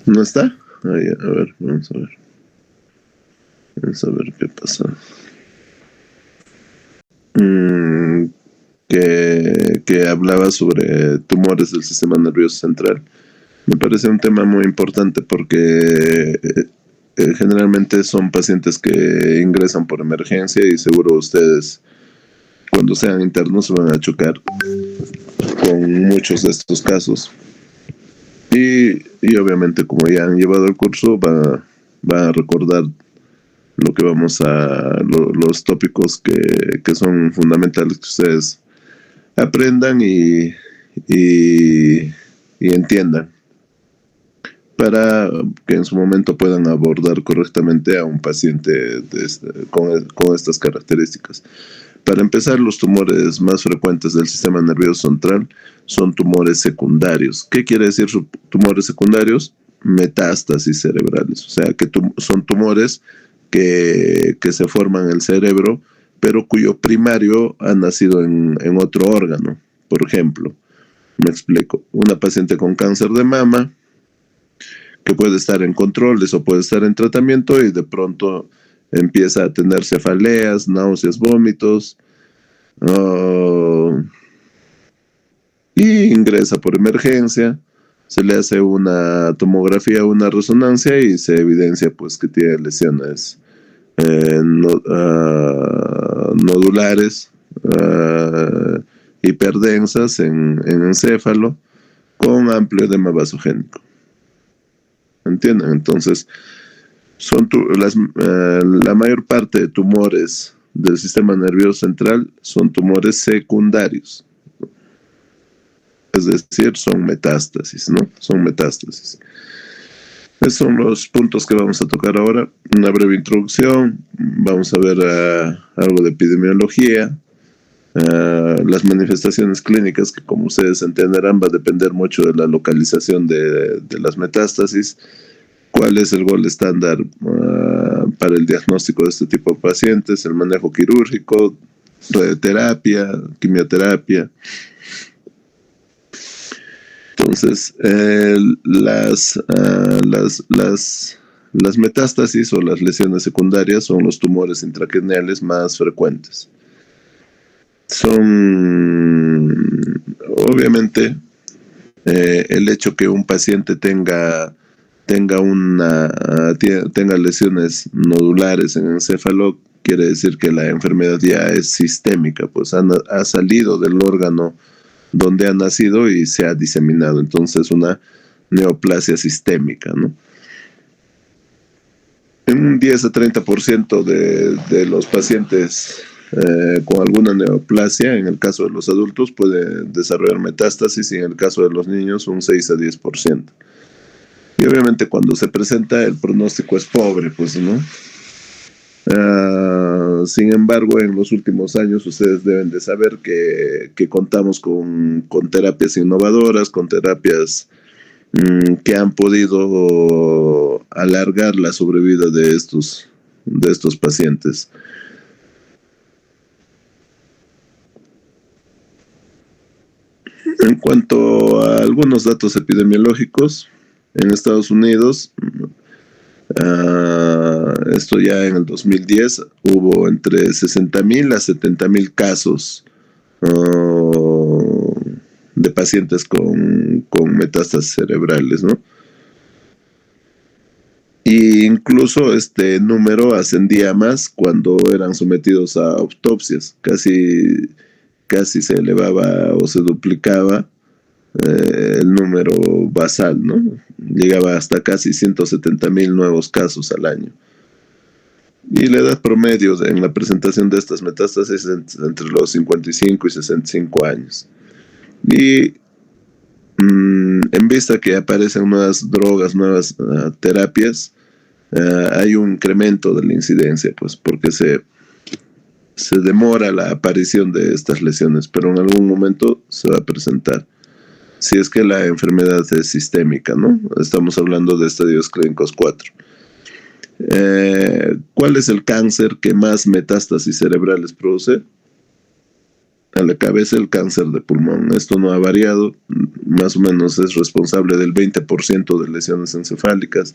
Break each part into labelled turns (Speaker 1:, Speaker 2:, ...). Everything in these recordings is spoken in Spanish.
Speaker 1: ¿No está? A ver, vamos a ver. Vamos a ver qué pasa. Mm, que hablaba sobre tumores del sistema nervioso central. Me parece un tema muy importante porque generalmente son pacientes que ingresan por emergencia y seguro ustedes cuando sean internos se van a chocar con muchos de estos casos. Y obviamente como ya han llevado el curso va a recordar lo que vamos a los tópicos que son fundamentales que ustedes aprendan y entiendan para que en su momento puedan abordar correctamente a un paciente con estas características. Para empezar, los tumores más frecuentes del sistema nervioso central son tumores secundarios. ¿Qué quiere decir tumores secundarios? Metástasis cerebrales, o sea, que son tumores que se forman en el cerebro, pero cuyo primario ha nacido en otro órgano. Por ejemplo, me explico, una paciente con cáncer de mama que puede estar en controles o puede estar en tratamiento y de pronto empieza a tener cefaleas, náuseas, vómitos, y ingresa por emergencia, se le hace una tomografía, una resonancia y se evidencia pues que tiene lesiones nodulares, hiperdensas en encéfalo con amplio edema vasogénico. ¿Entienden? Entonces, la mayor parte de tumores del sistema nervioso central son tumores secundarios. Es decir, son metástasis, ¿no? Son metástasis. Esos son los puntos que vamos a tocar ahora. Una breve introducción. Vamos a ver algo de epidemiología. Las manifestaciones clínicas, que como ustedes entenderán va a depender mucho de la localización de las metástasis. ¿Cuál es el gold estándar para el diagnóstico de este tipo de pacientes? El manejo quirúrgico, radioterapia, quimioterapia. Entonces, las metástasis o las lesiones secundarias son los tumores intracraneales más frecuentes. Son, obviamente, el hecho que un paciente tenga lesiones nodulares en el encéfalo quiere decir que la enfermedad ya es sistémica, pues ha salido del órgano donde ha nacido y se ha diseminado. Entonces, una neoplasia sistémica, ¿no? En un 10 a 30% de los pacientes con alguna neoplasia, en el caso de los adultos, puede desarrollar metástasis y en el caso de los niños un 6 a 10%. Y obviamente cuando se presenta el pronóstico es pobre, pues, ¿no? Sin embargo, en los últimos años ustedes deben de saber que contamos con terapias innovadoras, con terapias que han podido alargar la sobrevida de estos pacientes. En cuanto a algunos datos epidemiológicos, en Estados Unidos, esto ya en el 2010, hubo entre 60,000 a 70,000 casos de pacientes con metástasis cerebrales, ¿no? Y incluso este número ascendía más cuando eran sometidos a autopsias, casi se elevaba o se duplicaba el número basal, ¿no? Llegaba hasta casi 170,000 nuevos casos al año. Y la edad promedio en la presentación de estas metástasis es entre los 55 y 65 años. Y en vista que aparecen nuevas drogas, nuevas terapias, hay un incremento de la incidencia, pues porque se demora la aparición de estas lesiones, pero en algún momento se va a presentar. Si es que la enfermedad es sistémica, ¿no? Estamos hablando de estadios clínicos 4. ¿Cuál es el cáncer que más metástasis cerebrales produce? a la cabeza el cáncer de pulmón. Esto no ha variado, más o menos es responsable del 20% de lesiones encefálicas.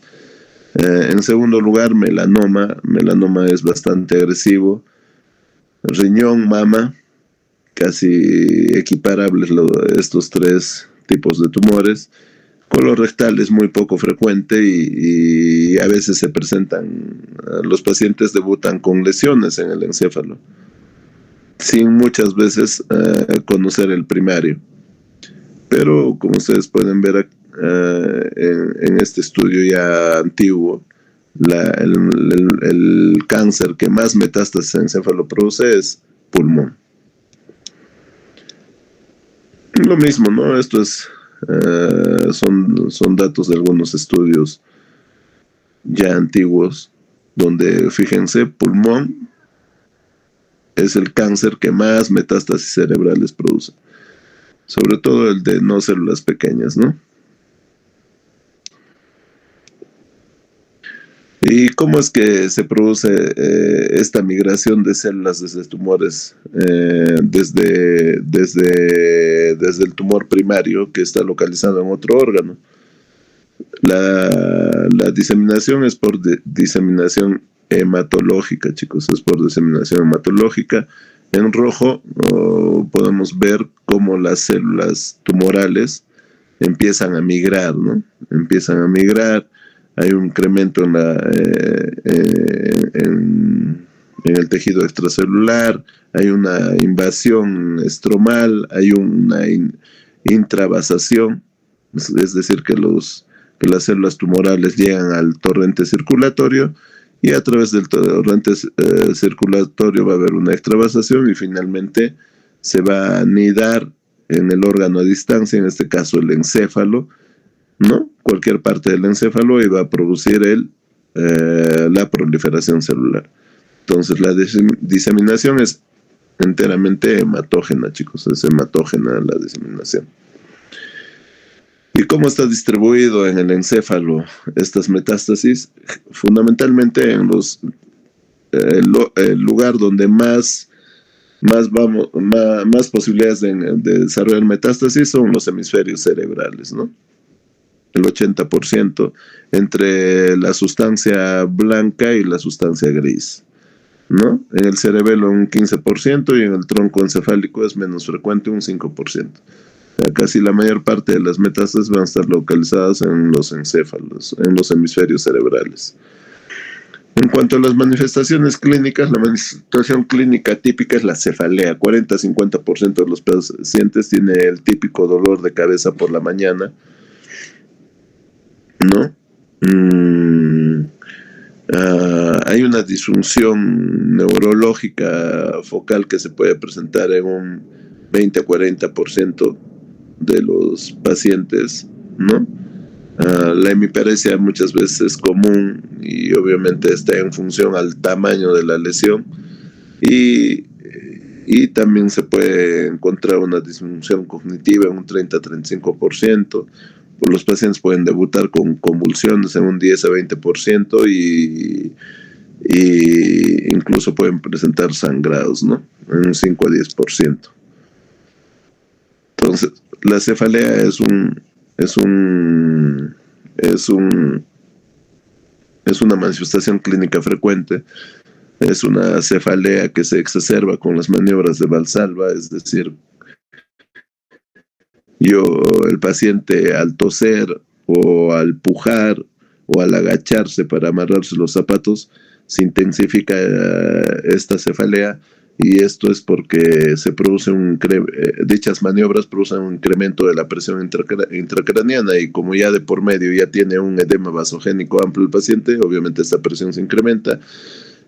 Speaker 1: En segundo lugar, melanoma. Melanoma es bastante agresivo. Riñón, mama, casi equiparables estos tres tipos de tumores. Colorectal es muy poco frecuente y a veces se presentan, los pacientes debutan con lesiones en el encéfalo, sin muchas veces conocer el primario. Pero como ustedes pueden ver en este estudio ya antiguo, el cáncer que más metástasis en encéfalo produce es pulmón. Lo mismo, ¿no? Esto es, son datos de algunos estudios ya antiguos, donde, fíjense, pulmón es el cáncer que más metástasis cerebrales produce, sobre todo el de no células pequeñas, ¿no? ¿Y cómo es que se produce esta migración de células desde tumores, desde el tumor primario que está localizado en otro órgano? La diseminación es por diseminación hematológica, chicos, es por diseminación hematológica. En rojo podemos ver cómo las células tumorales empiezan a migrar, ¿no? Empiezan a migrar. Hay un incremento en el tejido extracelular, hay una invasión estromal, hay una intravasación, es decir, que las células tumorales llegan al torrente circulatorio y a través del torrente circulatorio va a haber una extravasación y finalmente se va a anidar en el órgano a distancia, en este caso el encéfalo, ¿no? Cualquier parte del encéfalo, y va a producir la proliferación celular. Entonces la diseminación es enteramente hematógena, chicos, es hematógena la diseminación. ¿Y cómo está distribuido en el encéfalo estas metástasis? Fundamentalmente en el lugar donde más posibilidades de desarrollar metástasis son los hemisferios cerebrales, ¿no? El 80%, entre la sustancia blanca y la sustancia gris, ¿no? En el cerebelo un 15% y en el tronco encefálico es menos frecuente, un 5%. Casi la mayor parte de las metástasis van a estar localizadas en los encéfalos, en los hemisferios cerebrales. En cuanto a las manifestaciones clínicas, la manifestación clínica típica es la cefalea. 40-50% de los pacientes tiene el típico dolor de cabeza por la mañana, ¿no? Hay una disfunción neurológica focal que se puede presentar en un 20-40% de los pacientes, ¿no? La hemiparesia muchas veces es común y obviamente está en función al tamaño de la lesión y también se puede encontrar una disfunción cognitiva en un 30-35%. Los pacientes pueden debutar con convulsiones en un 10-20% y incluso pueden presentar sangrados, ¿no? En un 5-10%. Entonces, la cefalea es una manifestación clínica frecuente. Es una cefalea que se exacerba con las maniobras de Valsalva, es decir, el paciente al toser o al pujar o al agacharse para amarrarse los zapatos, se intensifica esta cefalea, y esto es porque se produce dichas maniobras producen un incremento de la presión intracraneana, y como ya de por medio ya tiene un edema vasogénico amplio el paciente, obviamente esta presión se incrementa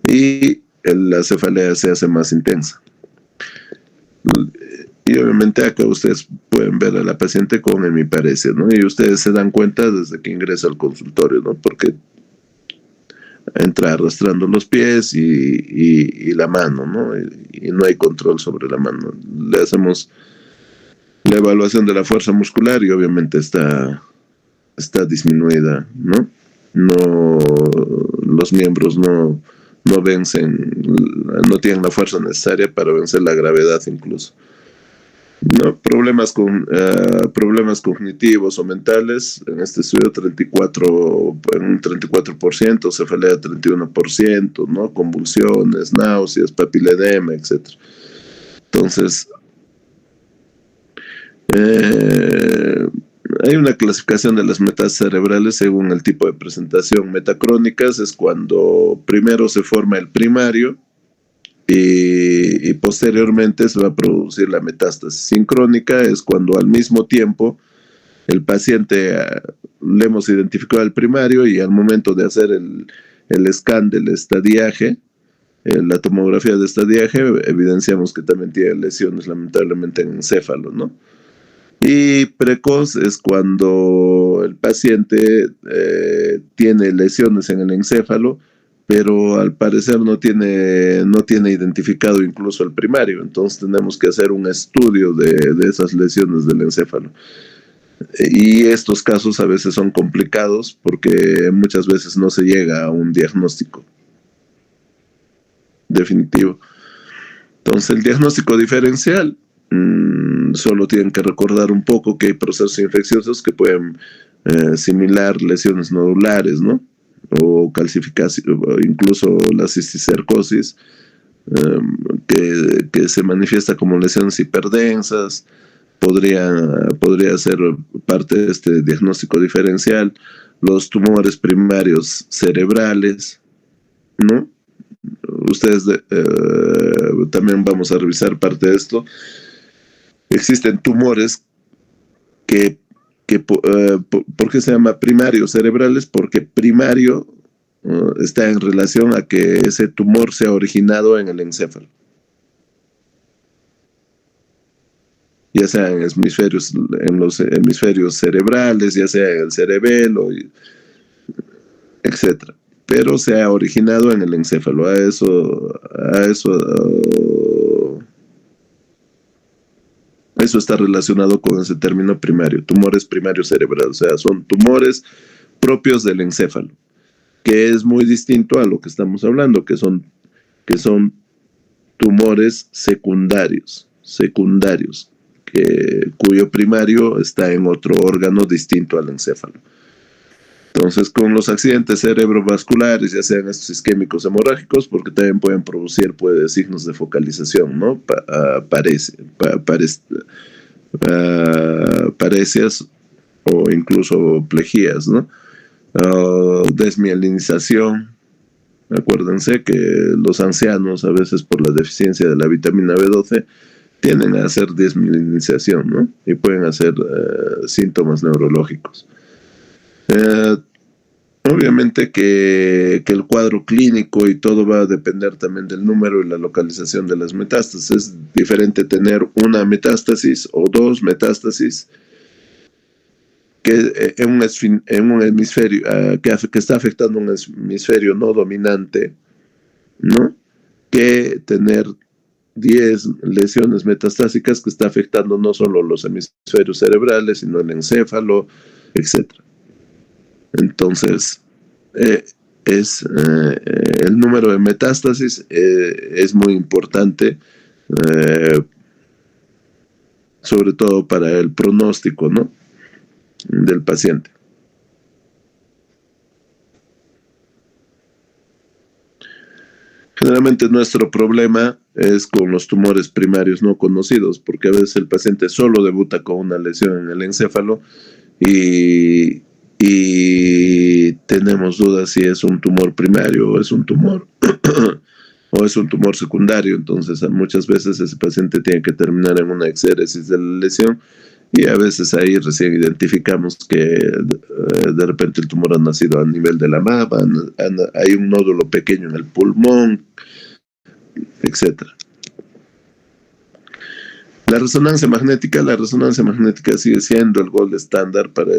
Speaker 1: y la cefalea se hace más intensa. Y obviamente acá ustedes pueden ver a la paciente con hemiparesia, ¿no? Y ustedes se dan cuenta desde que ingresa al consultorio, ¿no? Porque entra arrastrando los pies y la mano, ¿no? Y no hay control sobre la mano. Le hacemos la evaluación de la fuerza muscular y obviamente está disminuida, ¿no? Los miembros no vencen, no tienen la fuerza necesaria para vencer la gravedad incluso. ¿no? Problemas cognitivos o mentales, en este estudio 34, en un 34%, cefalea 31%, ¿no? Convulsiones, náuseas, papiledema, etcétera. Entonces, eh, hay una clasificación de las metástasis cerebrales según el tipo de presentación. Metacrónicas es cuando primero se forma el primario y posteriormente se va a producir la metástasis. Sincrónica es cuando al mismo tiempo el paciente le hemos identificado al primario y al momento de hacer el scan del estadiaje, la tomografía de estadiaje, evidenciamos que también tiene lesiones lamentablemente en encéfalo, ¿no? Y precoz es cuando el paciente tiene lesiones en el encéfalo, pero al parecer no tiene identificado incluso el primario. Entonces tenemos que hacer un estudio de esas lesiones del encéfalo. Y estos casos a veces son complicados porque muchas veces no se llega a un diagnóstico definitivo. Entonces el diagnóstico diferencial, solo tienen que recordar un poco que hay procesos infecciosos que pueden similar lesiones nodulares, ¿no? O calcificación, o incluso la cisticercosis, que se manifiesta como lesiones hiperdensas, podría ser parte de este diagnóstico diferencial. Los tumores primarios cerebrales, ¿no? Ustedes también vamos a revisar parte de esto. Existen tumores ¿por qué se llama primarios cerebrales? Porque primario está en relación a que ese tumor sea originado en el encéfalo, ya sea en los hemisferios cerebrales, ya sea en el cerebelo, etcétera. Pero se ha originado en el encéfalo. Eso está relacionado con ese término primario, tumores primarios cerebrales, o sea, son tumores propios del encéfalo, que es muy distinto a lo que estamos hablando, que son tumores secundarios, cuyo primario está en otro órgano distinto al encéfalo. Entonces, con los accidentes cerebrovasculares, ya sean estos isquémicos hemorrágicos, porque también pueden producir signos de focalización, ¿no? Parecias o incluso plejías, ¿no? Desmielinización. Acuérdense que los ancianos, a veces por la deficiencia de la vitamina B12, tienden a hacer desmielinización, ¿no? Y pueden hacer síntomas neurológicos. Obviamente que el cuadro clínico y todo va a depender también del número y la localización de las metástasis. Es diferente tener una metástasis o dos metástasis que en un hemisferio que está afectando un hemisferio no dominante, ¿no? Que tener 10 lesiones metastásicas que está afectando no solo los hemisferios cerebrales, sino el encéfalo, etcétera. Entonces, el número de metástasis es muy importante, sobre todo para el pronóstico, ¿no? Del paciente. Generalmente nuestro problema es con los tumores primarios no conocidos, porque a veces el paciente solo debuta con una lesión en el encéfalo y tenemos dudas si es un tumor primario o es un tumor o es un tumor secundario. Entonces muchas veces ese paciente tiene que terminar en una exéresis de la lesión y a veces ahí recién identificamos que de repente el tumor ha nacido a nivel de la mama, hay un nódulo pequeño en el pulmón, etcétera. La resonancia magnética sigue siendo el gold estándar para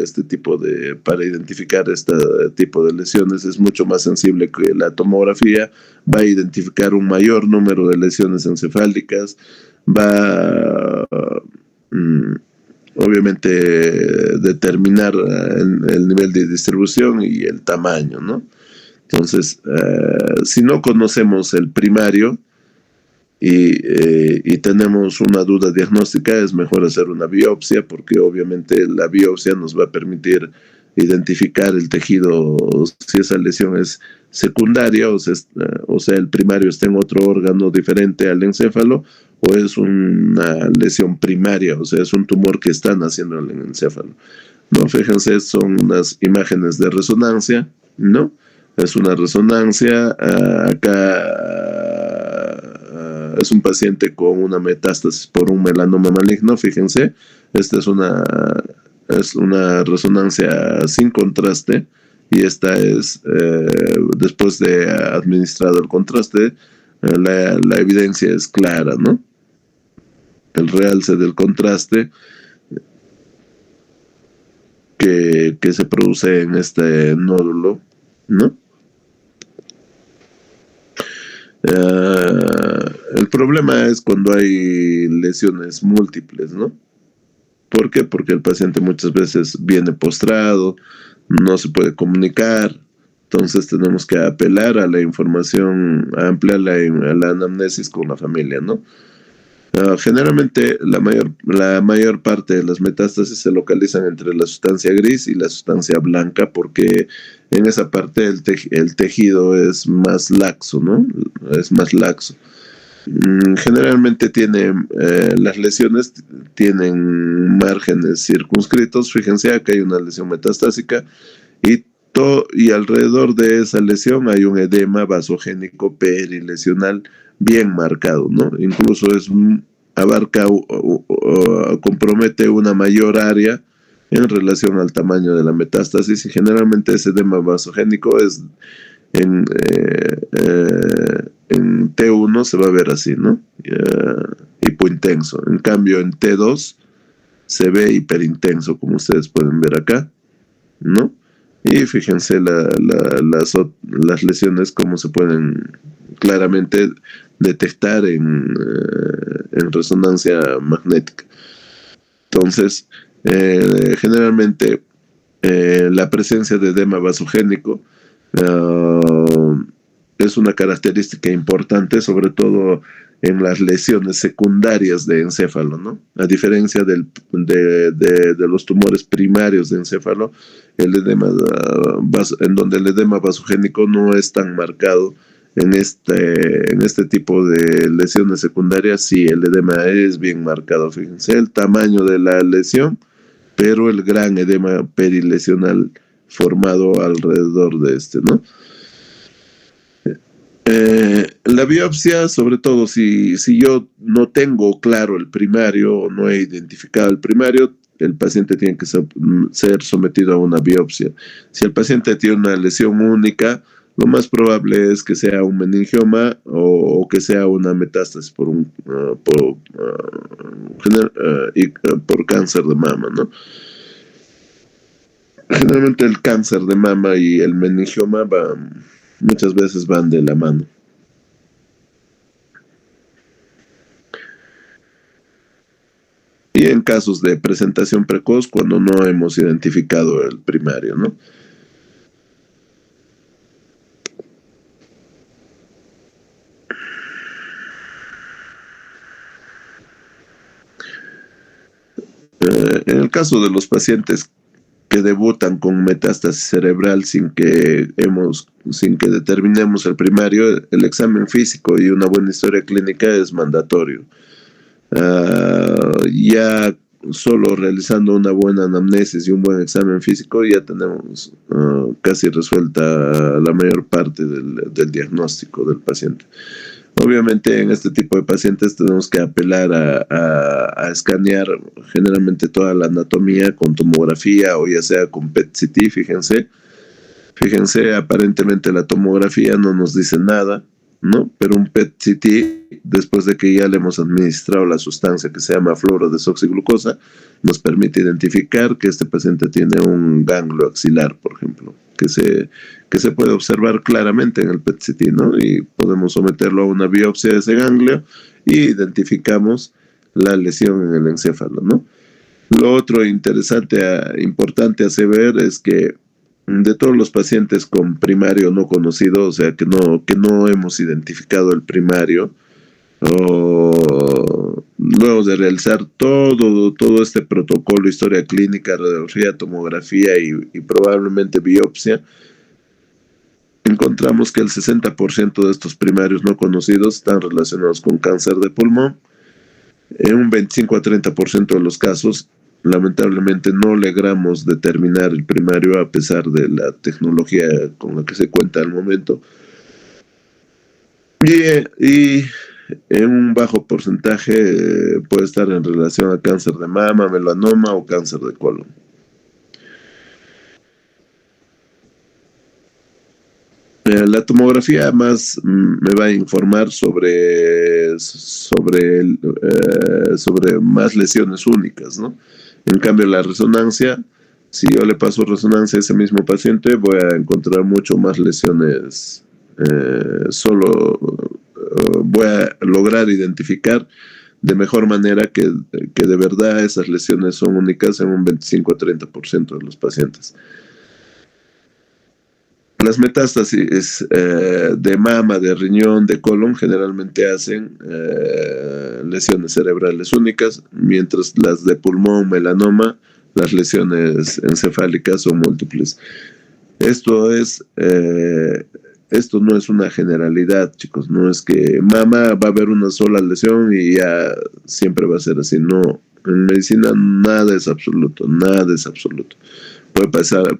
Speaker 1: para identificar este tipo de lesiones. Es mucho más sensible que la tomografía, va a identificar un mayor número de lesiones encefálicas, va obviamente determinar el nivel de distribución y el tamaño, ¿no? Entonces, si no conocemos el primario, y tenemos una duda diagnóstica, es mejor hacer una biopsia, porque obviamente la biopsia nos va a permitir identificar el tejido, si esa lesión es secundaria, o sea, el primario está en otro órgano diferente al encéfalo, o es una lesión primaria, o sea, es un tumor que está naciendo en el encéfalo. No, fíjense, son unas imágenes de resonancia, ¿no? Es una resonancia, es un paciente con una metástasis por un melanoma maligno, fíjense, esta es una resonancia sin contraste, y esta es, después de administrado el contraste, la evidencia es clara, ¿no? El realce del contraste que se produce en este nódulo, ¿no? El problema es cuando hay lesiones múltiples, ¿no? ¿Por qué? Porque el paciente muchas veces viene postrado, no se puede comunicar, entonces tenemos que apelar a la información, a ampliar la anamnesis con la familia, ¿no? Generalmente la mayor parte de las metástasis se localizan entre la sustancia gris y la sustancia blanca, porque en esa parte el tejido es más laxo, ¿no? Es más laxo. Generalmente las lesiones tienen márgenes circunscritos. Fíjense, acá hay una lesión metastásica y alrededor de esa lesión hay un edema vasogénico perilesional bien marcado, ¿no? Incluso compromete una mayor área en relación al tamaño de la metástasis, y generalmente ese edema vasogénico es en T1 se va a ver así, ¿no? Hipointenso. En cambio, en T2 se ve hiperintenso, como ustedes pueden ver acá, ¿no? Y fíjense las lesiones, como se pueden claramente detectar en resonancia magnética. Entonces, generalmente la presencia de edema vasogénico es una característica importante, sobre todo en las lesiones secundarias de encéfalo, ¿no? A diferencia de los tumores primarios de encéfalo, en donde el edema vasogénico no es tan marcado, en este tipo de lesiones secundarias sí el edema es bien marcado. Fíjense el tamaño de la lesión, pero el gran edema perilesional formado alrededor de ¿no? La biopsia, sobre todo si yo no tengo claro el primario o no he identificado el primario, el paciente tiene que ser sometido a una biopsia. Si el paciente tiene una lesión única, lo más probable es que sea un meningioma o que sea una metástasis por cáncer de mama, ¿no? Generalmente el cáncer de mama y el meningioma muchas veces van de la mano. Y en casos de presentación precoz, cuando no hemos identificado el primario, ¿no? En el caso de los pacientes que debutan con metástasis cerebral sin que determinemos el primario, el examen físico y una buena historia clínica es mandatorio. Ya solo realizando una buena anamnesis y un buen examen físico ya tenemos casi resuelta la mayor parte del diagnóstico del paciente. Obviamente en este tipo de pacientes tenemos que apelar a escanear generalmente toda la anatomía con tomografía o ya sea con PET-CT. Fíjense, aparentemente la tomografía no nos dice nada, ¿no? Pero un PET-CT, después de que ya le hemos administrado la sustancia que se llama fluorodesoxiglucosa, nos permite identificar que este paciente tiene un ganglio axilar, por ejemplo, que se puede observar claramente en el PET-CT, ¿no? Y podemos someterlo a una biopsia de ese ganglio y identificamos la lesión en el encéfalo, ¿no? Lo otro importante a saber es que de todos los pacientes con primario no conocido, o sea, que no hemos identificado el primario, o luego de realizar todo este protocolo, historia clínica, radiografía, tomografía y probablemente biopsia, encontramos que el 60% de estos primarios no conocidos están relacionados con cáncer de pulmón. En un 25 a 30% de los casos, lamentablemente no logramos determinar el primario a pesar de la tecnología con la que se cuenta al momento. Y en un bajo porcentaje puede estar en relación a cáncer de mama, melanoma o cáncer de colon. La tomografía más me va a informar sobre más lesiones únicas, ¿no? En cambio, la resonancia, si yo le paso resonancia a ese mismo paciente, voy a encontrar mucho más lesiones. Voy a lograr identificar de mejor manera que de verdad esas lesiones son únicas en un 25 a 30% de los pacientes. Las metástasis de mama, de riñón, de colon generalmente hacen lesiones cerebrales únicas, mientras las de pulmón, melanoma, las lesiones encefálicas son múltiples. Esto no es una generalidad, chicos. No es que mama va a haber una sola lesión y ya siempre va a ser así. No, en medicina nada es absoluto, nada es absoluto. Puede pasar,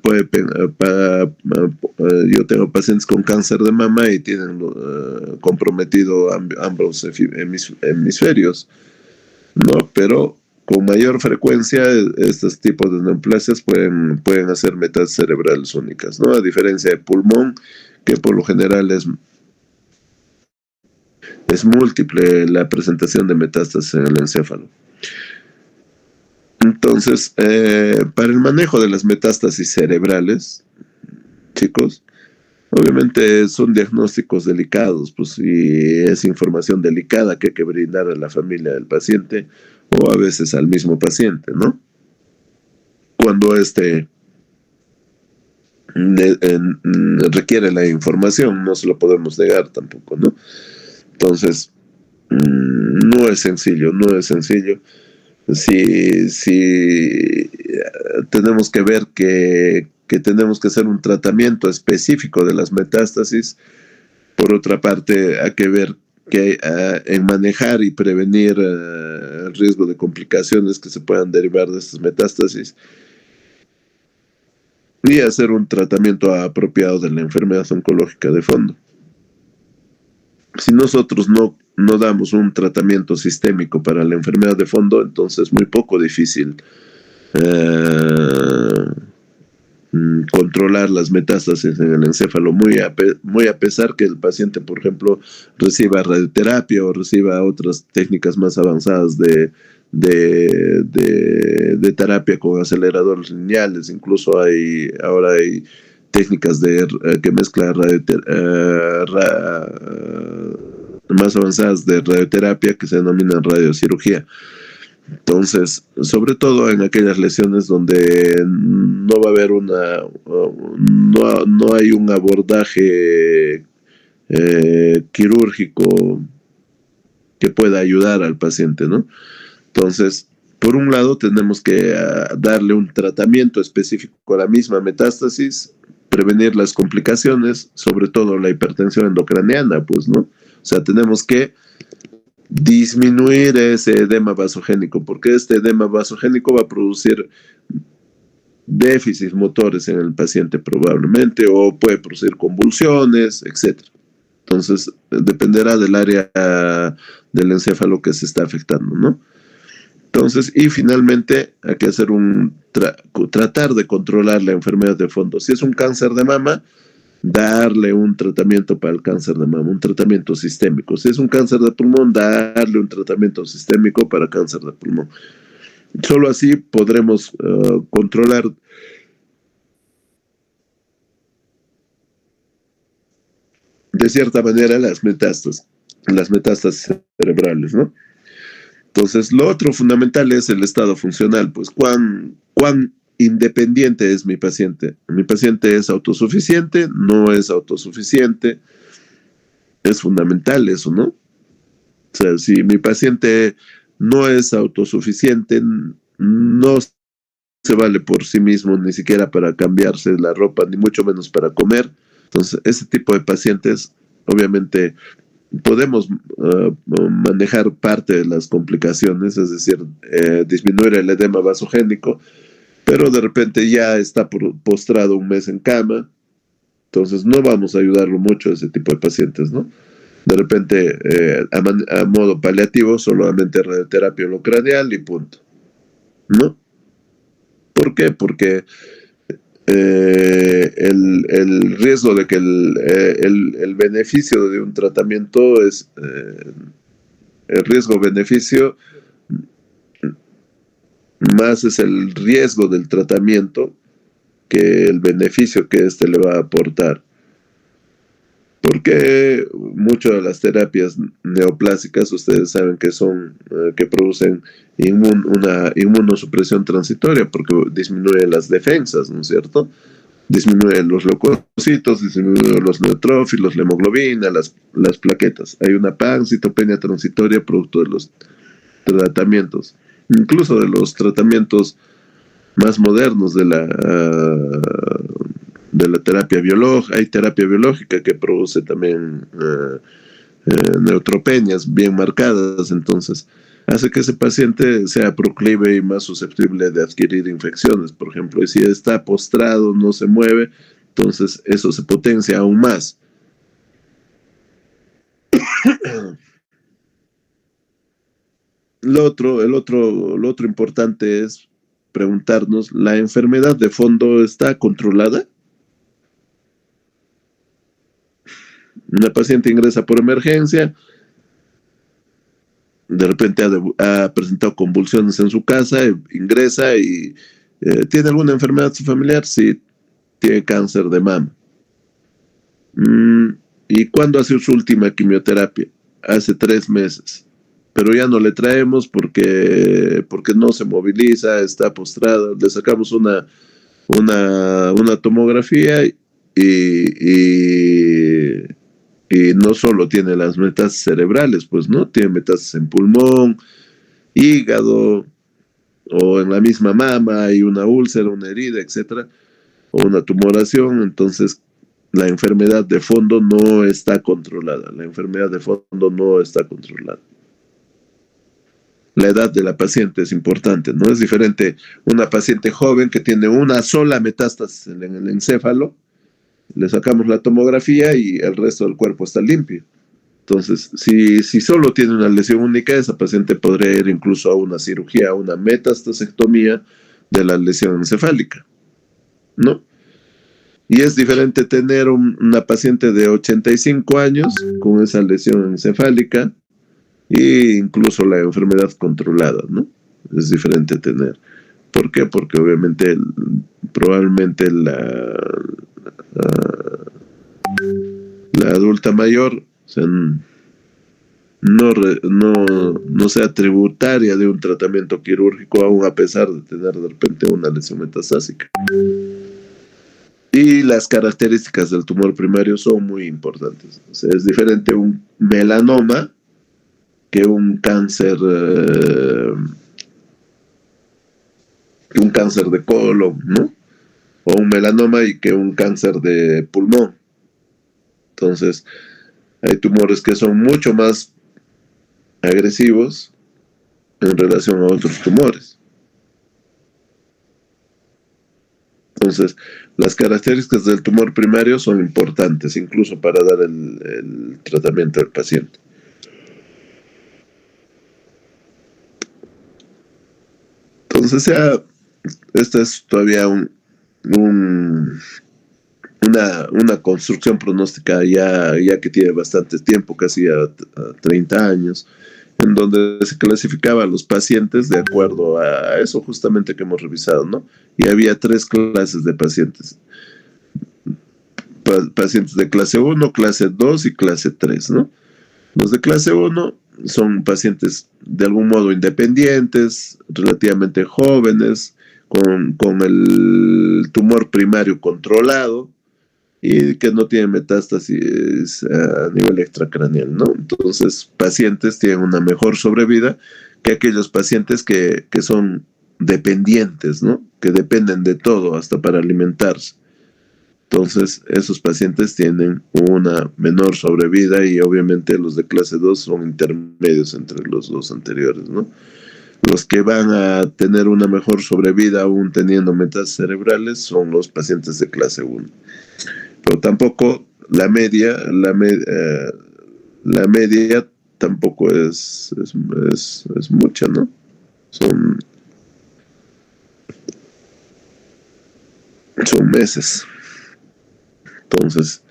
Speaker 1: yo tengo pacientes con cáncer de mama y tienen comprometido ambos hemisferios, ¿no? Pero con mayor frecuencia estos tipos de neoplasias pueden hacer metástasis cerebrales únicas, ¿no? A diferencia de pulmón, que por lo general es múltiple la presentación de metástasis en el encéfalo. Entonces, para el manejo de las metástasis cerebrales, chicos, obviamente son diagnósticos delicados, pues, y es información delicada que hay que brindar a la familia del paciente o a veces al mismo paciente, ¿no? Cuando requiere la información, no se lo podemos negar tampoco, ¿no? Entonces, no es sencillo. Si tenemos que ver que tenemos que hacer un tratamiento específico de las metástasis. Por otra parte, hay que ver que en manejar y prevenir el riesgo de complicaciones que se puedan derivar de estas metástasis y hacer un tratamiento apropiado de la enfermedad oncológica de fondo. Si nosotros no damos un tratamiento sistémico para la enfermedad de fondo, entonces es muy poco difícil controlar las metástasis en el encéfalo, muy a pesar que el paciente, por ejemplo, reciba radioterapia o reciba otras técnicas más avanzadas de terapia con aceleradores lineales. Incluso ahora hay técnicas que mezclan más avanzadas de radioterapia que se denominan radiocirugía. Entonces, sobre todo en aquellas lesiones donde no va a haber no hay un abordaje quirúrgico que pueda ayudar al paciente, ¿no? Entonces, por un lado, tenemos que darle un tratamiento específico a la misma metástasis, prevenir las complicaciones, sobre todo la hipertensión endocraniana, pues, ¿no? O sea, tenemos que disminuir ese edema vasogénico, porque este edema vasogénico va a producir déficits motores en el paciente probablemente, o puede producir convulsiones, etc. Entonces, dependerá del área del encéfalo que se está afectando, ¿no? Entonces, y finalmente hay que hacer tratar de controlar la enfermedad de fondo. Si es un cáncer de mama, darle un tratamiento para el cáncer de mama, un tratamiento sistémico. Si es un cáncer de pulmón, darle un tratamiento sistémico para cáncer de pulmón. Solo así podremos controlar de cierta manera las metástasis cerebrales, ¿no? Entonces, lo otro fundamental es el estado funcional, pues cuán independiente es mi paciente. Mi paciente es autosuficiente, no es autosuficiente. Es fundamental eso, ¿no? O sea, si mi paciente no es autosuficiente, no se vale por sí mismo, ni siquiera para cambiarse la ropa, ni mucho menos para comer. Entonces, ese tipo de pacientes, obviamente, podemos manejar parte de las complicaciones, es decir, disminuir el edema vasogénico, pero de repente ya está postrado un mes en cama, entonces no vamos a ayudarlo mucho a ese tipo de pacientes, ¿no? De repente, a modo paliativo, solamente radioterapia holocranial y punto, ¿no? ¿Por qué? Porque el riesgo de que el beneficio de un tratamiento es el riesgo-beneficio más es el riesgo del tratamiento que el beneficio que éste le va a aportar. Porque muchas de las terapias neoplásicas, ustedes saben que son, que producen una inmunosupresión transitoria, porque disminuye las defensas, ¿no es cierto? Disminuyen los leucocitos, disminuyen los neutrófilos, la hemoglobina, las plaquetas. Hay una pancitopenia transitoria producto de los tratamientos, incluso de los tratamientos más modernos de la terapia biológica. Hay terapia biológica que produce también neutropenias bien marcadas, entonces hace que ese paciente sea proclive y más susceptible de adquirir infecciones, por ejemplo, y si está postrado, no se mueve, entonces eso se potencia aún más. Lo otro importante es preguntarnos, ¿la enfermedad de fondo está controlada? Una paciente ingresa por emergencia, de repente ha presentado convulsiones en su casa, ingresa y ¿tiene alguna enfermedad familiar? Sí, tiene cáncer de mama. ¿Y cuándo ha sido su última quimioterapia? Hace 3 meses. Pero ya no le traemos porque no se moviliza, está postrado. Le sacamos una tomografía y no solo tiene las metástasis cerebrales, pues no, tiene metástasis en pulmón, hígado, o en la misma mama hay una úlcera, una herida, etcétera, o una tumoración. Entonces la enfermedad de fondo no está controlada. La enfermedad de fondo no está controlada. La edad de la paciente es importante, ¿no? Es diferente una paciente joven que tiene una sola metástasis en el encéfalo, le sacamos la tomografía y el resto del cuerpo está limpio. Entonces, si solo tiene una lesión única, esa paciente podría ir incluso a una cirugía, a una metastasectomía de la lesión encefálica, ¿no? Y es diferente tener una paciente de 85 años con esa lesión encefálica e incluso la enfermedad controlada, ¿no? Es diferente tener. ¿Por qué? Porque obviamente probablemente la adulta mayor, o sea, no sea tributaria de un tratamiento quirúrgico, aún a pesar de tener de repente una lesión metastásica. Y las características del tumor primario son muy importantes. O sea, es diferente un melanoma que un cáncer de colon, ¿no? O un melanoma y que un cáncer de pulmón. Entonces, hay tumores que son mucho más agresivos en relación a otros tumores. Entonces, las características del tumor primario son importantes, incluso para dar el tratamiento al paciente. Entonces, ya, esta es todavía una construcción pronóstica ya que tiene bastante tiempo, casi a 30 años, en donde se clasificaba a los pacientes de acuerdo a eso justamente que hemos revisado, ¿no? Y había 3 clases de pacientes. Pacientes de clase 1, clase 2 y clase 3, ¿no? Los de clase 1 son pacientes de algún modo independientes, relativamente jóvenes, con el tumor primario controlado, y que no tienen metástasis a nivel extracraneal, ¿no? Entonces, pacientes tienen una mejor sobrevida que aquellos pacientes que son dependientes, ¿no? Que dependen de todo, hasta para alimentarse. Entonces, esos pacientes tienen una menor sobrevida y obviamente los de clase 2 son intermedios entre los dos anteriores, ¿no? Los que van a tener una mejor sobrevida aún teniendo metástasis cerebrales son los pacientes de clase 1. Pero tampoco la media tampoco es mucha, ¿no? Son, son meses. Entonces,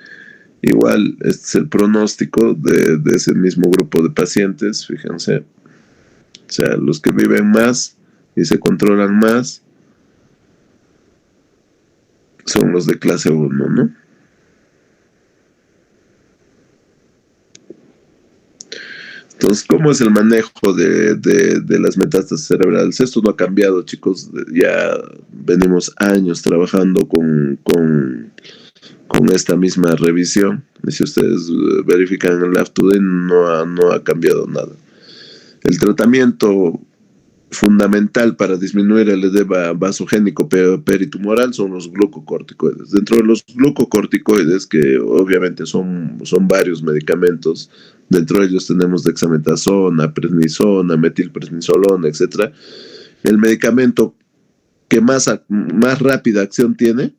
Speaker 1: igual, este es el pronóstico de ese mismo grupo de pacientes, fíjense. O sea, los que viven más y se controlan más son los de clase 1, ¿no? Entonces, ¿cómo es el manejo de las metástasis cerebrales? Esto no ha cambiado, chicos. Ya venimos años trabajando con esta misma revisión. Y si ustedes verifican el Lab2D, no ha cambiado nada. El tratamiento fundamental para disminuir el edema vasogénico peritumoral son los glucocorticoides. Dentro de los glucocorticoides, que obviamente son varios medicamentos, dentro de ellos tenemos dexametasona, prednisona, metilprednisolona, etc. El medicamento que más rápida acción tiene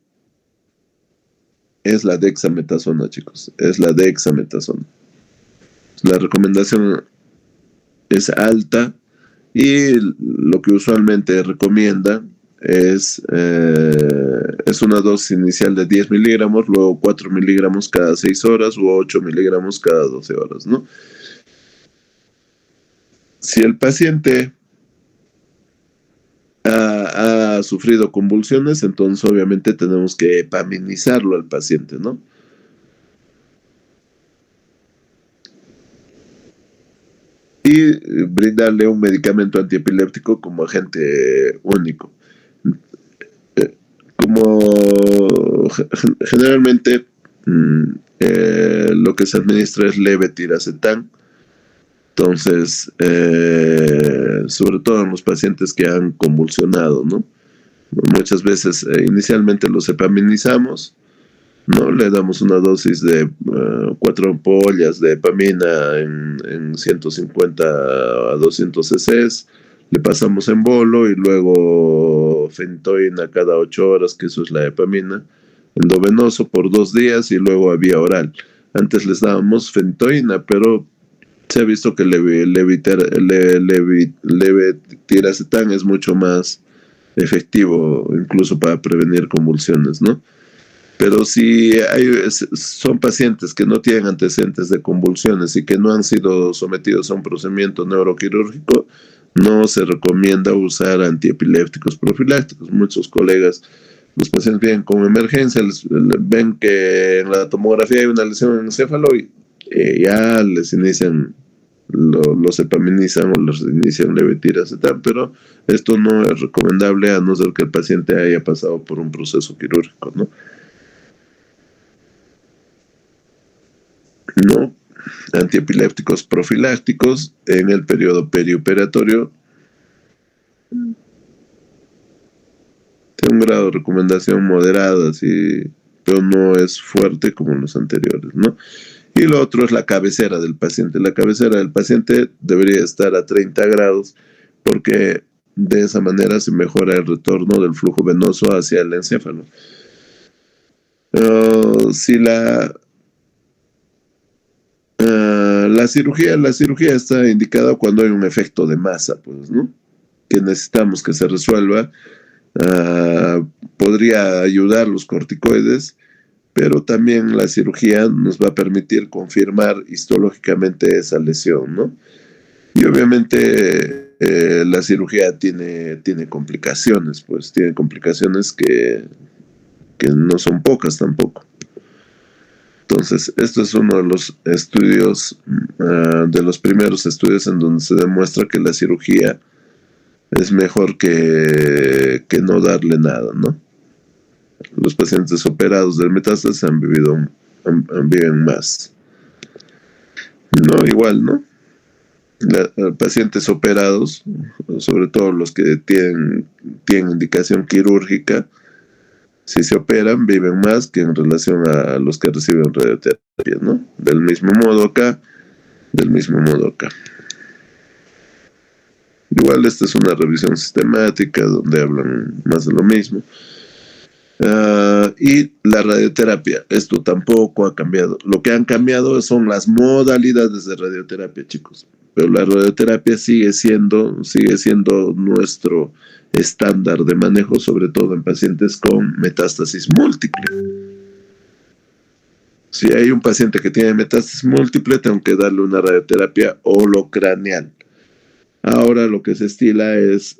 Speaker 1: es la dexametasona, chicos. Es la dexametasona. La recomendación es alta y lo que usualmente recomienda es una dosis inicial de 10 miligramos, luego 4 miligramos cada 6 horas u 8 miligramos cada 12 horas, ¿no? Si el paciente ha sufrido convulsiones, entonces obviamente tenemos que epaminizarlo al paciente, ¿no? Y brindarle un medicamento antiepiléptico como agente único. Como generalmente lo que se administra es levetiracetam. Entonces, sobre todo en los pacientes que han convulsionado, ¿no? Muchas veces inicialmente los epaminizamos, ¿no? Le damos una dosis de 4 ampollas de epamina en 150 a 200 cc, le pasamos en bolo y luego fentoína cada 8 horas, que eso es la epamina, endovenoso por 2 días y luego a vía oral. Antes les dábamos fentoína, pero se ha visto que levetiracetam es mucho más efectivo, incluso para prevenir convulsiones, ¿no? Pero si son pacientes que no tienen antecedentes de convulsiones y que no han sido sometidos a un procedimiento neuroquirúrgico, no se recomienda usar antiepilépticos profilácticos. Muchos colegas, los pacientes vienen con emergencia, ven que en la tomografía hay una lesión en el encéfalo y ya les inician, los epaminizan o los inician levetiracetam, pero esto no es recomendable a no ser que el paciente haya pasado por un proceso quirúrgico, ¿no? No, antiepilépticos profilácticos en el periodo perioperatorio tiene un grado de recomendación moderada, sí, pero no es fuerte como los anteriores, ¿no? Y lo otro es la cabecera del paciente. La cabecera del paciente debería estar a 30 grados porque de esa manera se mejora el retorno del flujo venoso hacia el encéfalo. Si la cirugía está indicada cuando hay un efecto de masa, pues, ¿no? Que necesitamos que se resuelva. Podría ayudar los corticoides, pero también la cirugía nos va a permitir confirmar histológicamente esa lesión, ¿no? Y obviamente la cirugía tiene complicaciones, pues tiene complicaciones que no son pocas tampoco. Entonces, esto es uno de los estudios, de los primeros estudios en donde se demuestra que la cirugía es mejor que no darle nada, ¿no? los pacientes operados del metástasis viven más. No, igual, ¿no? Pacientes operados, sobre todo los que tienen indicación quirúrgica, si se operan, viven más que en relación a los que reciben radioterapia, ¿no? Del mismo modo acá. Igual esta es una revisión sistemática donde hablan más de lo mismo. Y la radioterapia, esto tampoco ha cambiado. Lo que han cambiado son las modalidades de radioterapia, chicos. Pero la radioterapia sigue siendo nuestro estándar de manejo, sobre todo en pacientes con metástasis múltiple. Si hay un paciente que tiene metástasis múltiple, tengo que darle una radioterapia holocraneal. Ahora lo que se estila es,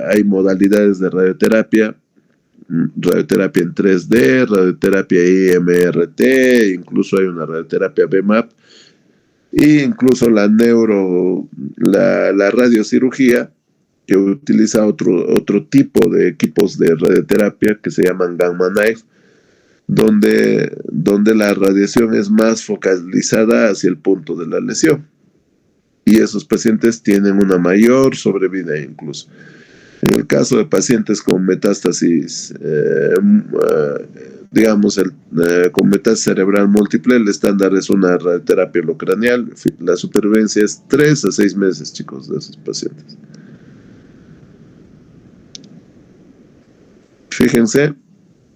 Speaker 1: hay modalidades de radioterapia en 3D, radioterapia IMRT, incluso hay una radioterapia BMAP, e incluso la radiocirugía, que utiliza otro tipo de equipos de radioterapia que se llaman Gamma Knife, donde la radiación es más focalizada hacia el punto de la lesión. Y esos pacientes tienen una mayor sobrevida incluso. En el caso de pacientes con metástasis, con metástasis cerebral múltiple, el estándar es una radioterapia holocraneal. La supervivencia es 3 a 6 meses, chicos, de esos pacientes. Fíjense,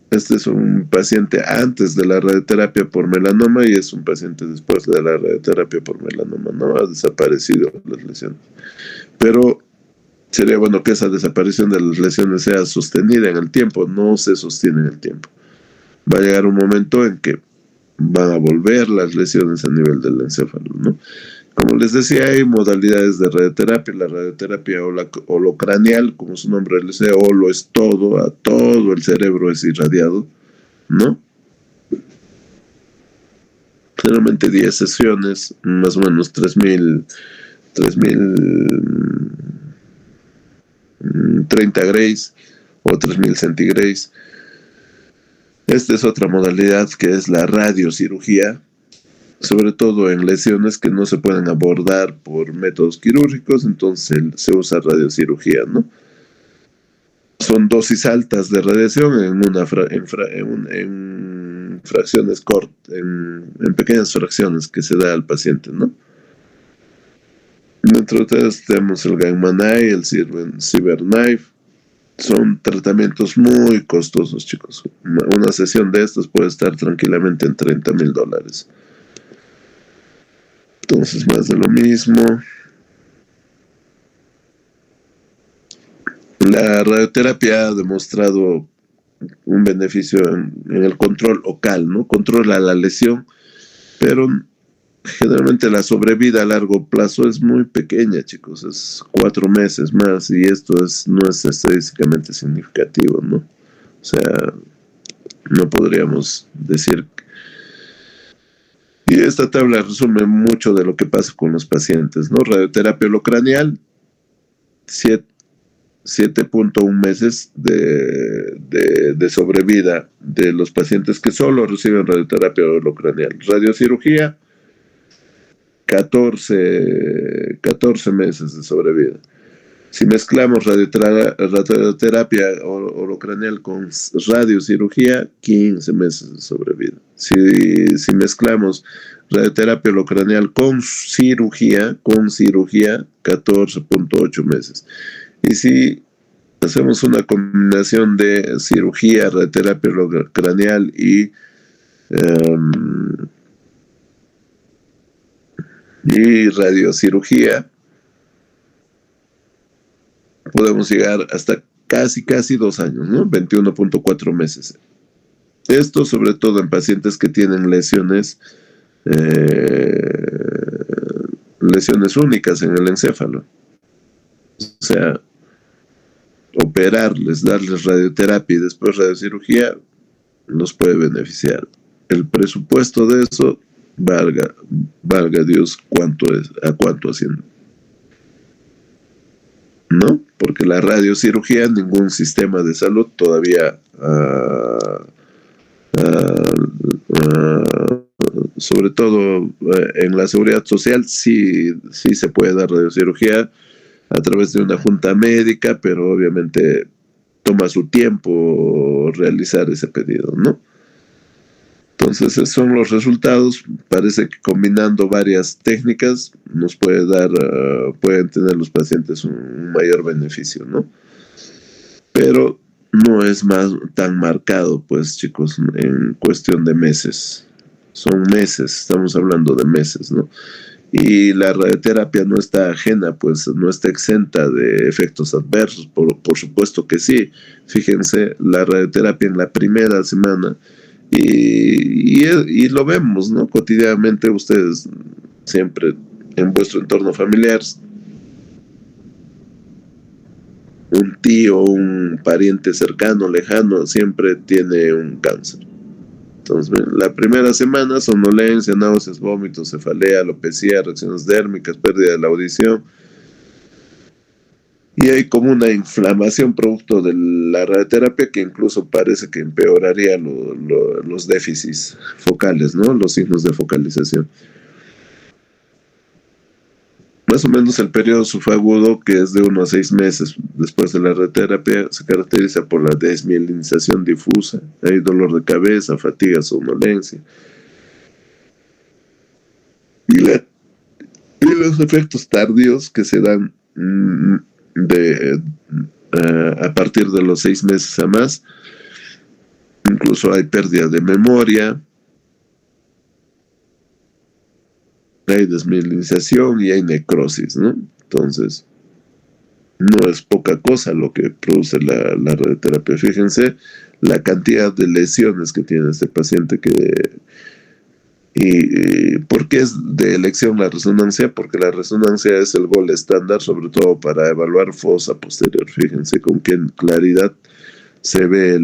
Speaker 1: este es un paciente antes de la radioterapia por melanoma y es un paciente después de la radioterapia por melanoma. No ha desaparecido las lesiones. Pero sería bueno que esa desaparición de las lesiones sea sostenida en el tiempo. No se sostiene en el tiempo. Va a llegar un momento en que van a volver las lesiones a nivel del encéfalo, ¿no? Como les decía, hay modalidades de radioterapia. La radioterapia holocraneal, como su nombre le dice, holo es todo, a todo el cerebro es irradiado, ¿no? Generalmente 10 sesiones, más o menos 30 grays o 3000 centigrays. Esta es otra modalidad que es la radiocirugía, sobre todo en lesiones que no se pueden abordar por métodos quirúrgicos, entonces se usa radiocirugía, ¿no? Son dosis altas de radiación en fracciones cortas, en pequeñas fracciones que se da al paciente, ¿no? Dentro de ellos tenemos el Gamma Knife, el CyberKnife. Son tratamientos muy costosos, chicos. Una sesión de estas puede estar tranquilamente en $30,000. Entonces, más de lo mismo. La radioterapia ha demostrado un beneficio en el control local, ¿no? Controla la lesión, pero generalmente la sobrevida a largo plazo es muy pequeña, chicos. Es 4 meses más y esto no es estadísticamente significativo, ¿no? O sea, no podríamos decir. Y esta tabla resume mucho de lo que pasa con los pacientes, ¿no? Radioterapia holocraneal, 7.1 meses de sobrevida de los pacientes que solo reciben radioterapia holocraneal. Radiocirugía, 14 meses de sobrevida. Si mezclamos radioterapia holocraneal con radiocirugía, 15 meses de sobrevida. Si mezclamos radioterapia holocraneal con cirugía, 14.8 meses. Y si hacemos una combinación de cirugía, radioterapia holocraneal y radiocirugía, podemos llegar hasta casi 2 años, ¿no? 21.4 meses. Esto sobre todo en pacientes que tienen lesiones únicas en el encéfalo. O sea, operarles, darles radioterapia y después radiocirugía los puede beneficiar. El presupuesto de eso, valga Dios, a cuánto asciende, ¿no? porque la radiocirugía ningún sistema de salud todavía sobre todo en la seguridad social sí se puede dar radiocirugía a través de una junta médica, pero obviamente toma su tiempo realizar ese pedido, ¿no? Entonces, esos son los resultados. Parece que combinando varias técnicas nos puede dar, pueden tener los pacientes un mayor beneficio, ¿no? Pero no es tan marcado, pues, chicos, en cuestión de meses. Son meses, estamos hablando de meses, ¿no? Y la radioterapia no está ajena, pues no está exenta de efectos adversos, por supuesto que sí. Fíjense, la radioterapia en la primera semana, y lo vemos, ¿no? Cotidianamente ustedes siempre en vuestro entorno familiar, un tío, un pariente cercano, lejano, siempre tiene un cáncer. Entonces, la primera semana, somnolencia, náuseas, vómitos, cefalea, alopecia, reacciones dérmicas, pérdida de la audición. Y hay como una inflamación producto de la radioterapia que incluso parece que empeoraría los déficits focales, ¿no? Los signos de focalización. Más o menos el periodo subagudo, que es de 1 a 6 meses después de la radioterapia, se caracteriza por la desmielinización difusa. Hay dolor de cabeza, fatiga, somnolencia. Y los efectos tardíos que se dan a partir de los 6 meses a más. Incluso hay pérdida de memoria, hay desmielinización y hay necrosis, ¿no? Entonces, no es poca cosa lo que produce la radioterapia. Fíjense la cantidad de lesiones que tiene este paciente. ¿Y por qué es de elección la resonancia? Porque la resonancia es el gol estándar, sobre todo para evaluar fosa posterior. Fíjense con qué claridad se ve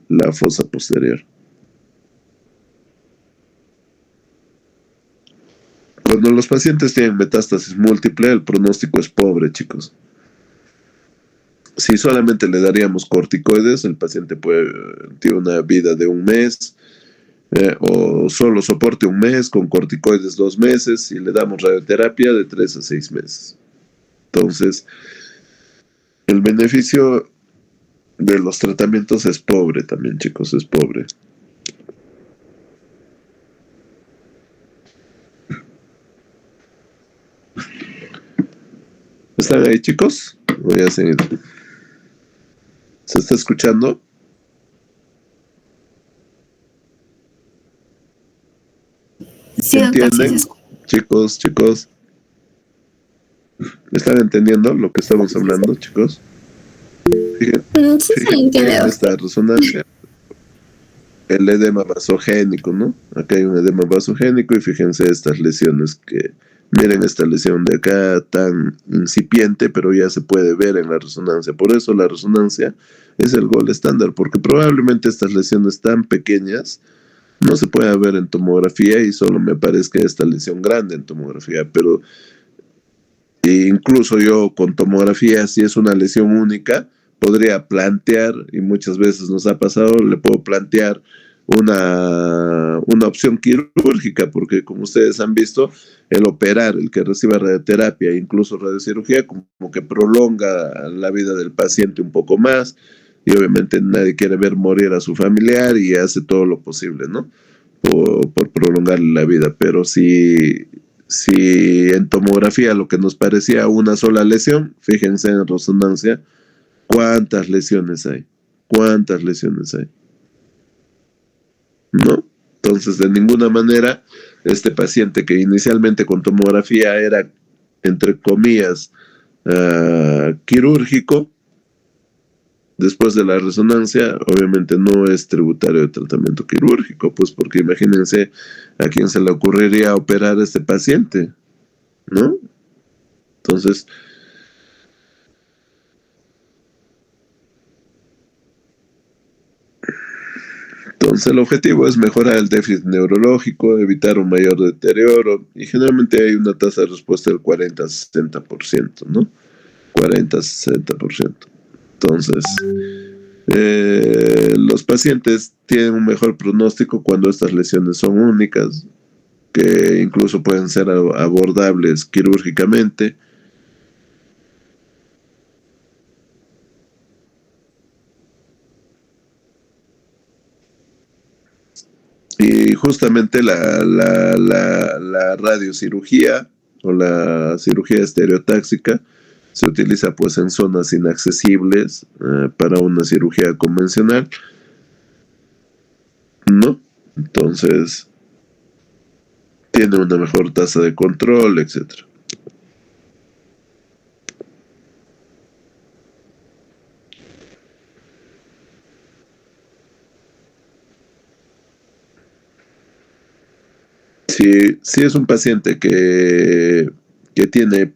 Speaker 1: la fosa posterior. Cuando los pacientes tienen metástasis múltiple, el pronóstico es pobre, chicos. Si solamente le daríamos corticoides, el paciente tiene una vida de 1 mes, o solo soporte 1 mes, con corticoides 2 meses, y le damos radioterapia de 3 a 6 meses. Entonces, el beneficio de los tratamientos es pobre también, chicos, es pobre. ¿Están ahí, chicos? Voy a seguir. ¿Se está escuchando?
Speaker 2: Sí,
Speaker 1: ¿Entienden? Chicos, ¿están entendiendo lo que estamos hablando, chicos? Fíjense en esta resonancia. El edema vasogénico, ¿no? Acá hay un edema vasogénico y fíjense estas lesiones miren esta lesión de acá tan incipiente, pero ya se puede ver en la resonancia. Por eso la resonancia es el gol estándar, porque probablemente estas lesiones tan pequeñas no se pueda ver en tomografía y solo me parezca esta lesión grande en tomografía, pero incluso yo con tomografía, si es una lesión única, podría plantear, y muchas veces nos ha pasado, le puedo plantear una opción quirúrgica, porque como ustedes han visto, el operar, el que reciba radioterapia, incluso radiocirugía, como que prolonga la vida del paciente un poco más, y obviamente nadie quiere ver morir a su familiar y hace todo lo posible, ¿no? Por prolongarle la vida. Pero si en tomografía lo que nos parecía una sola lesión, fíjense en resonancia, ¿cuántas lesiones hay? ¿No? Entonces, de ninguna manera, este paciente que inicialmente con tomografía era, entre comillas, quirúrgico, después de la resonancia, obviamente no es tributario de tratamiento quirúrgico, pues porque imagínense a quién se le ocurriría operar a este paciente, ¿no? Entonces, el objetivo es mejorar el déficit neurológico, evitar un mayor deterioro, y generalmente hay una tasa de respuesta del 40 a 60%, ¿no? 40-60%. Entonces, los pacientes tienen un mejor pronóstico cuando estas lesiones son únicas, que incluso pueden ser abordables quirúrgicamente. Y justamente la radiocirugía o la cirugía estereotáxica se utiliza pues en zonas inaccesibles para una cirugía convencional, ¿no? Entonces tiene una mejor tasa de control, etcétera. Si es un paciente que tiene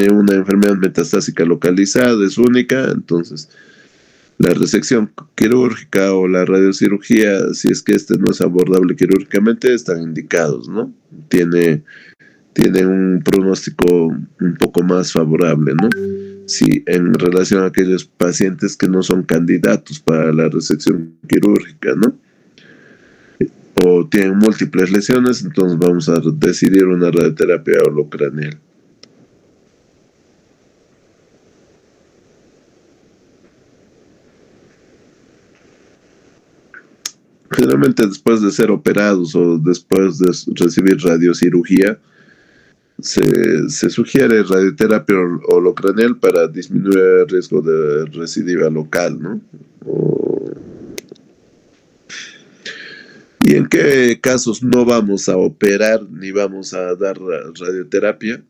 Speaker 1: una enfermedad metastásica localizada, es única, entonces la resección quirúrgica o la radiocirugía, si es que este no es abordable quirúrgicamente, están indicados, ¿no? Tiene un pronóstico un poco más favorable, ¿no? Si en relación a aquellos pacientes que no son candidatos para la resección quirúrgica, ¿no? O tienen múltiples lesiones, entonces vamos a decidir una radioterapia holocraneal. Generalmente después de ser operados o después de recibir radiocirugía, se sugiere radioterapia holocraneal para disminuir el riesgo de recidiva local, ¿no? ¿Y en qué casos no vamos a operar ni vamos a dar radioterapia?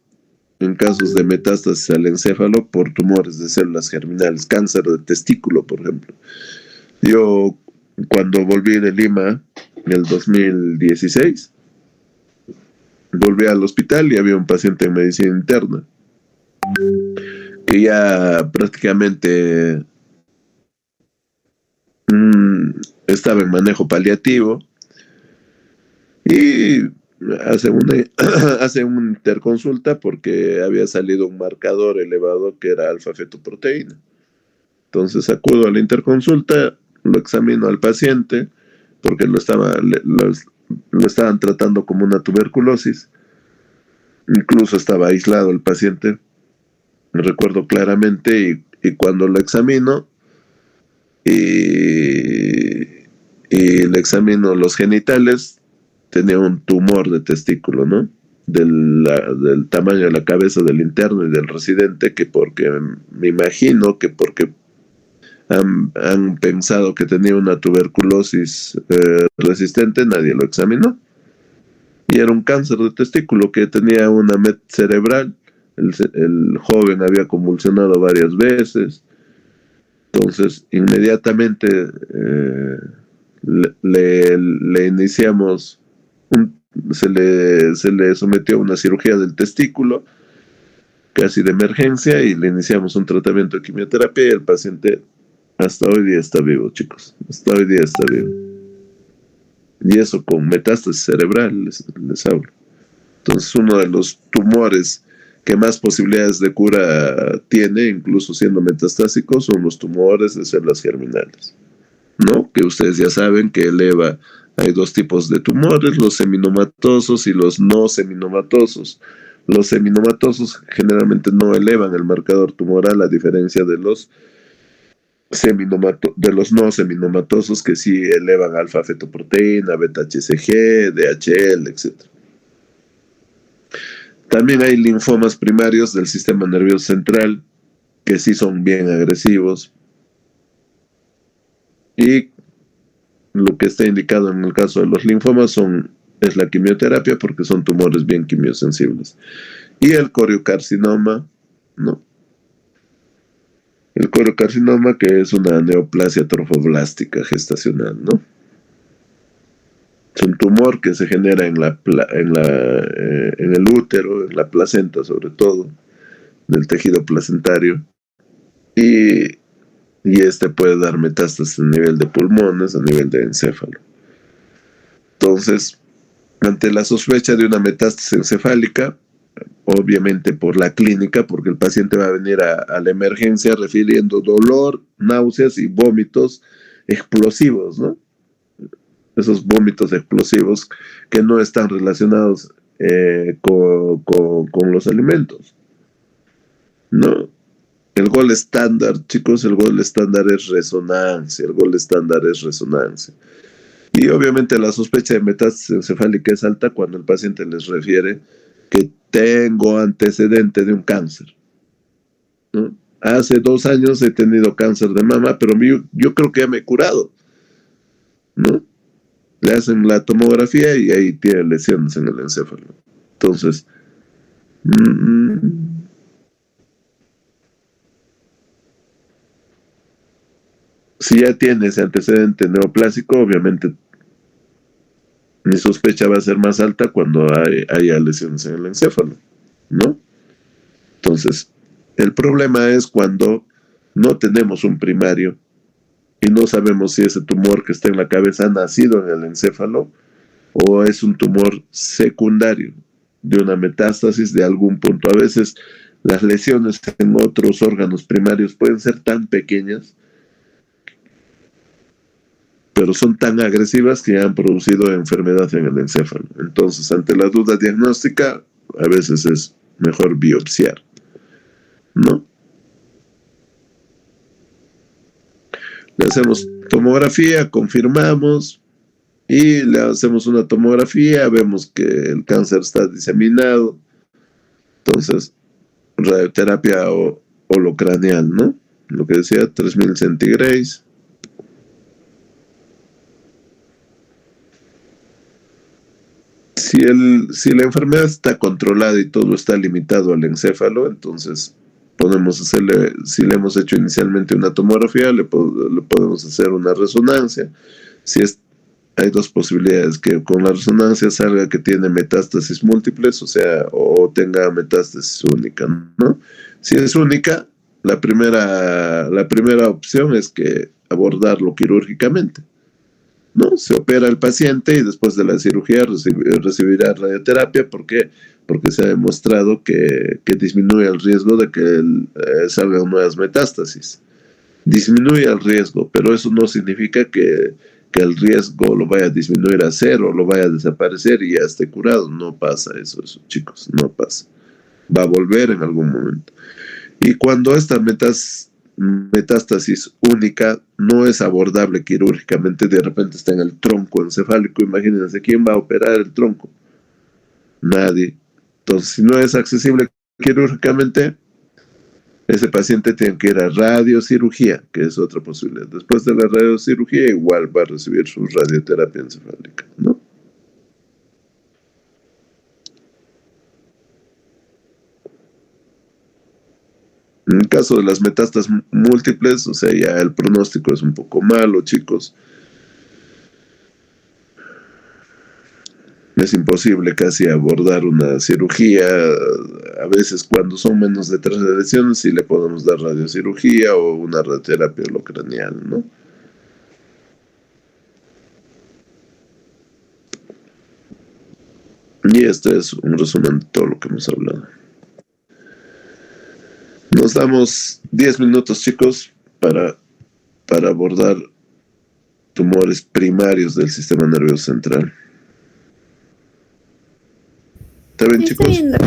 Speaker 1: En casos de metástasis al encéfalo por tumores de células germinales, cáncer de testículo, por ejemplo. Yo, cuando volví de Lima en el 2016, volví al hospital y había un paciente en medicina interna que ya prácticamente estaba en manejo paliativo y hace una interconsulta porque había salido un marcador elevado que era alfa-fetoproteína. Entonces acudo a la interconsulta, lo examino al paciente porque lo estaban tratando como una tuberculosis. Incluso estaba aislado el paciente, me recuerdo claramente, y cuando lo examino y le examino los genitales, tenía un tumor de testículo, ¿no? Del tamaño de la cabeza del interno y del residente, que porque me imagino que porque han pensado que tenía una tuberculosis resistente, nadie lo examinó. Y era un cáncer de testículo que tenía una met cerebral. El joven había convulsionado varias veces. Entonces, inmediatamente le iniciamos, se le sometió a una cirugía del testículo, casi de emergencia, y le iniciamos un tratamiento de quimioterapia y el paciente hasta hoy día está vivo, chicos. Hasta hoy día está vivo. Y eso con metástasis cerebral, les hablo. Entonces, uno de los tumores que más posibilidades de cura tiene, incluso siendo metastásicos, son los tumores de células germinales, ¿no? Que ustedes ya saben que hay dos tipos de tumores, los seminomatosos y los no seminomatosos. Los seminomatosos generalmente no elevan el marcador tumoral, a diferencia de los no seminomatosos, que sí elevan alfa-fetoproteína, beta-HCG, DHL, etc. También hay linfomas primarios del sistema nervioso central, que sí son bien agresivos. Y lo que está indicado en el caso de los linfomas es la quimioterapia, porque son tumores bien quimiosensibles. Y el coriocarcinoma, ¿no? El coriocarcinoma, que es una neoplasia trofoblástica gestacional, ¿no? Es un tumor que se genera en el útero, en la placenta sobre todo, del tejido placentario, y este puede dar metástasis a nivel de pulmones, a nivel de encéfalo. Entonces, ante la sospecha de una metástasis encefálica, obviamente por la clínica, porque el paciente va a venir a la emergencia refiriendo dolor, náuseas y vómitos explosivos, ¿no? Esos vómitos explosivos que no están relacionados con los alimentos, ¿no? El gol estándar, chicos, el gol estándar es resonancia, el gol estándar es resonancia. Y obviamente la sospecha de metástasis encefálica es alta cuando el paciente les refiere que tengo antecedente de un cáncer, ¿no? Hace 2 años he tenido cáncer de mama, pero yo creo que ya me he curado, ¿no? Le hacen la tomografía y ahí tiene lesiones en el encéfalo. Entonces, si ya tiene ese antecedente neoplásico, obviamente mi sospecha va a ser más alta cuando haya lesiones en el encéfalo, ¿no? Entonces, el problema es cuando no tenemos un primario y no sabemos si ese tumor que está en la cabeza ha nacido en el encéfalo o es un tumor secundario de una metástasis de algún punto. A veces las lesiones en otros órganos primarios pueden ser tan pequeñas, pero son tan agresivas que han producido enfermedad en el encéfalo. Entonces, ante la duda diagnóstica, a veces es mejor biopsiar, ¿no? Le hacemos tomografía, confirmamos, y le hacemos una tomografía, vemos que el cáncer está diseminado, entonces, radioterapia holocraneal, ¿no? Lo que decía, 3000 centigrays. Si la enfermedad está controlada y todo está limitado al encéfalo, entonces podemos hacerle, si le hemos hecho inicialmente una tomografía, le podemos hacer una resonancia. Hay 2 posibilidades, que con la resonancia salga que tiene metástasis múltiples, o sea, o tenga metástasis única, ¿no? Si es única, la primera opción es que abordarlo quirúrgicamente, ¿no? Se opera al paciente y después de la cirugía recibirá radioterapia. ¿Por qué? Porque se ha demostrado que disminuye el riesgo de que salgan nuevas metástasis. Disminuye el riesgo, pero eso no significa que el riesgo lo vaya a disminuir a cero, lo vaya a desaparecer y ya esté curado. No pasa eso, chicos, no pasa. Va a volver en algún momento. Y cuando esta metástasis única no es abordable quirúrgicamente, de repente está en el tronco encefálico, imagínense, ¿quién va a operar el tronco? Nadie. Entonces, si no es accesible quirúrgicamente, ese paciente tiene que ir a radiocirugía, que es otra posibilidad. Después de la radiocirugía, igual va a recibir su radioterapia encefálica, ¿no? En el caso de las metástasis múltiples, o sea, ya el pronóstico es un poco malo, chicos. Es imposible casi abordar una cirugía. A veces cuando son menos de 3 lesiones sí le podemos dar radiocirugía o una radioterapia holocraneal, ¿no? Y este es un resumen de todo lo que hemos hablado. Nos damos 10 minutos, chicos, para abordar tumores primarios del sistema nervioso central. ¿Está bien, chicos?
Speaker 2: Está bien.